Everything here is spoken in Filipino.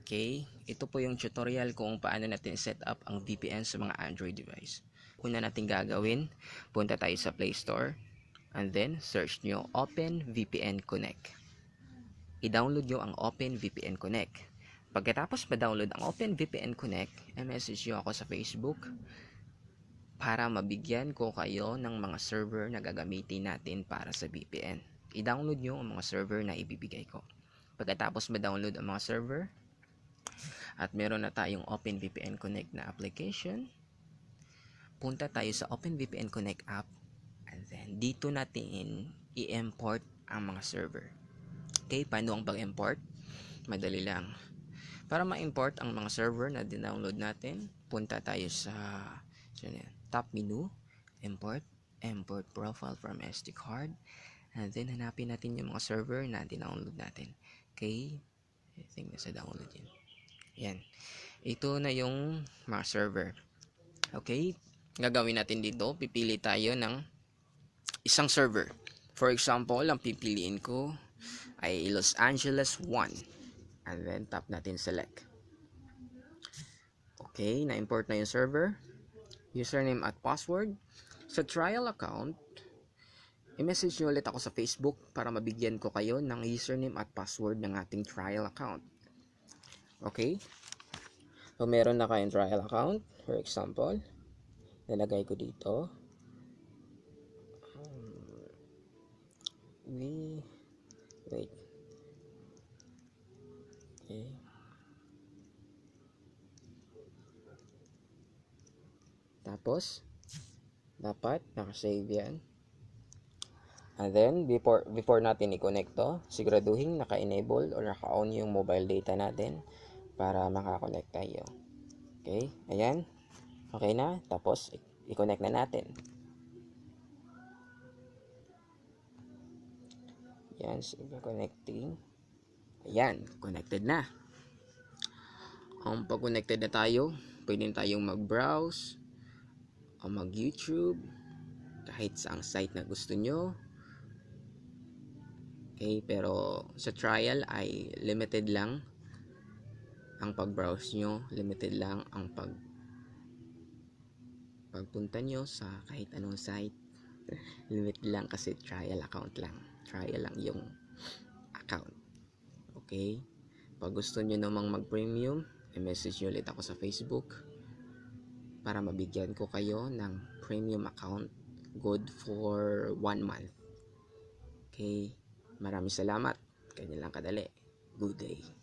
Okay, ito po yung tutorial kung paano natin set up ang VPN sa mga Android device. Una natin gagawin, punta tayo sa Play Store and then search nyo Open VPN Connect. I-download nyo ang Open VPN Connect. Pagkatapos ma-download ang Open VPN Connect, i-message nyo ako sa Facebook para mabigyan ko kayo ng mga server na gagamitin natin para sa VPN. I-download nyo ang mga server na ibibigay ko. Pagkatapos ma-download ang mga server, at meron na tayong OpenVPN Connect na application, punta tayo sa OpenVPN Connect app and then dito natin i-import ang mga server. Okay, paano ang pag-import? Madali lang. Para ma-import ang mga server na dinownload natin, punta tayo sa top menu, import profile from SD card, and then hanapin natin yung mga server na dinownload natin. Okay, I think nasa download yun. Yan. Ito na yung mga server. Okay? Gagawin natin dito, pipili tayo ng isang server. For example, ang pipiliin ko ay Los Angeles 1. And then, tap natin select. Okay, na-import na yung server. Username at password. Sa trial account, i-message nyo ulit ako sa Facebook para mabigyan ko kayo ng username at password ng ating trial account. Okay? So, meron na kayong trial account. For example, nilagay ko dito. Wait. Okay. Tapos, dapat nakasave yan. And then, before natin i-connect to, siguraduhin naka-enable or naka-on yung mobile data natin para makakonect tayo. Okay, ayan. Okay na, tapos i-connect na natin. Yan, sige, connecting. Ayan, connected na. Pag connected na tayo, pwede tayong mag-browse o mag-YouTube kahit saang site na gusto nyo. Okay, pero sa trial ay limited lang ang pag-browse nyo, limited lang ang pagpunta nyo sa kahit anong site. Limit lang kasi trial account lang. Trial lang yung account. Okay? Pag gusto nyo namang mag-premium, i-message nyo ulit ako sa Facebook para mabigyan ko kayo ng premium account good for 1 month. Okay? Maraming salamat. Ganyan lang kadali. Good day.